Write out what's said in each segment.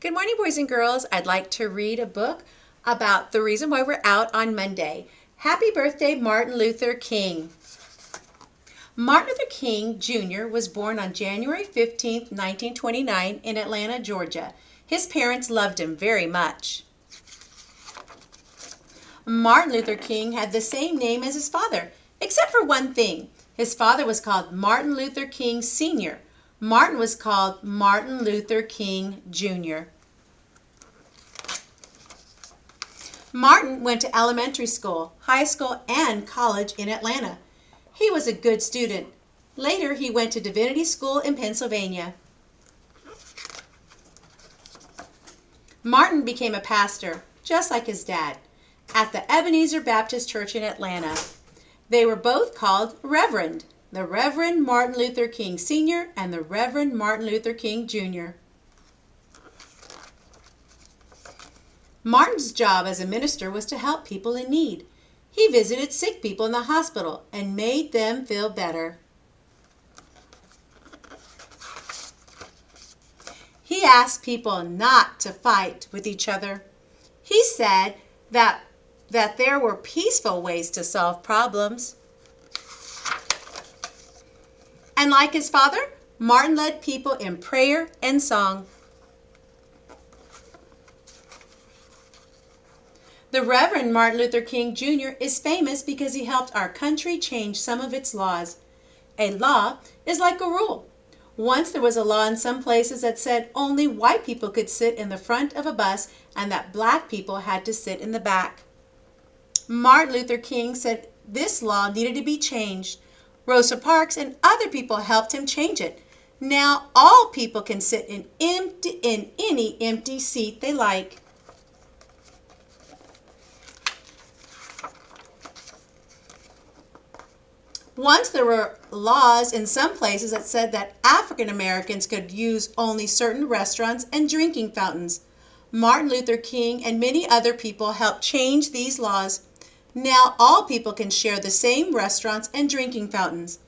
Good morning, boys and girls. I'd like to read a book about the reason why we're out on Monday. Happy birthday, Martin Luther King. Martin Luther King Jr. was born on January 15th, 1929 in Atlanta, Georgia. His parents loved him very much. Martin Luther King had the same name as his father, except for one thing. His father was called Martin Luther King Sr. Martin was called Martin Luther King Jr. Martin went to elementary school, high school, and college in Atlanta. He was a good student. Later, he went to Divinity School in Pennsylvania. Martin became a pastor, just like his dad, at the Ebenezer Baptist Church in Atlanta. They were both called Reverend, the Reverend Martin Luther King Sr. and the Reverend Martin Luther King Jr. Martin's job as a minister was to help people in need. He visited sick people in the hospital and made them feel better. He asked people not to fight with each other. He said that there were peaceful ways to solve problems. And like his father, Martin led people in prayer and song. The Reverend Martin Luther King Jr. is famous because he helped our country change some of its laws. A law is like a rule. Once there was a law in some places that said only white people could sit in the front of a bus and that black people had to sit in the back. Martin Luther King said this law needed to be changed. Rosa Parks and other people helped him change it. Now all people can sit in any empty seat they like. Once there were laws in some places that said that African Americans could use only certain restaurants and drinking fountains. Martin Luther King and many other people helped change these laws. Now all people can share the same restaurants and drinking fountains.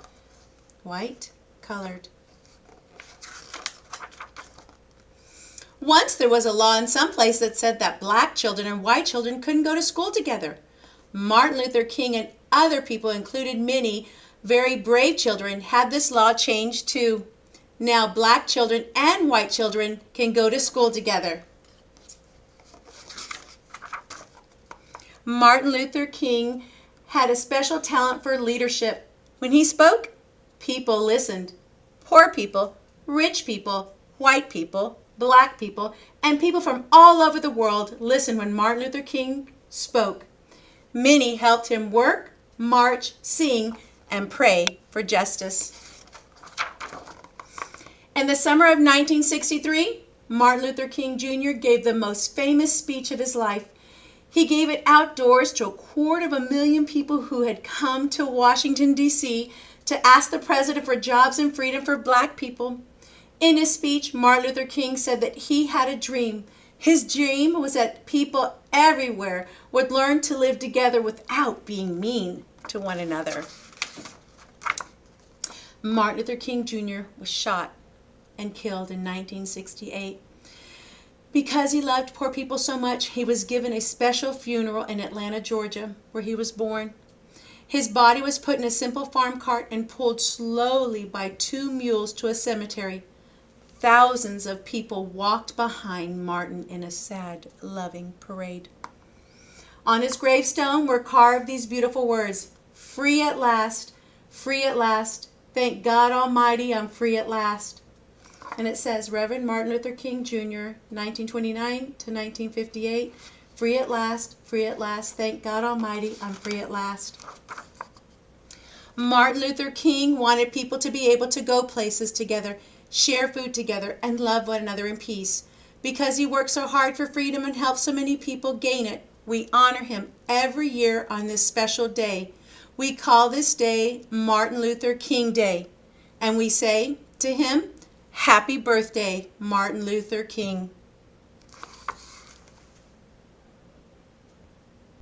White, colored. Once there was a law in some place that said that black children and white children couldn't go to school together. Martin Luther King and other people, included many very brave children, had this law changed too. Now black children and white children can go to school together. Martin Luther King had a special talent for leadership. When he spoke, people listened. Poor people, rich people, white people, black people, and people from all over the world listened when Martin Luther King spoke. Many helped him work, march, sing, and pray for justice. In the summer of 1963, Martin Luther King Jr. gave the most famous speech of his life. He gave it outdoors to 250,000 people who had come to Washington, D.C. to ask the president for jobs and freedom for black people. In his speech, Martin Luther King said that he had a dream. His dream was that people everywhere would learn to live together without being mean to one another. Martin Luther King Jr. was shot and killed in 1968. Because he loved poor people so much, he was given a special funeral in Atlanta, Georgia, where he was born. His body was put in a simple farm cart and pulled slowly by 2 mules to a cemetery. Thousands of people walked behind Martin in a sad, loving parade. On his gravestone were carved these beautiful words, "Free at last, thank God Almighty I'm free at last." And it says, Reverend Martin Luther King Jr., 1929 to 1958, free at last, thank God Almighty I'm free at last. Martin Luther King wanted people to be able to go places together, share food together, and love one another in peace. Because he worked so hard for freedom and helped so many people gain it, we honor him every year on this special day. We call this day Martin Luther King Day, and we say to him, Happy birthday, Martin Luther King.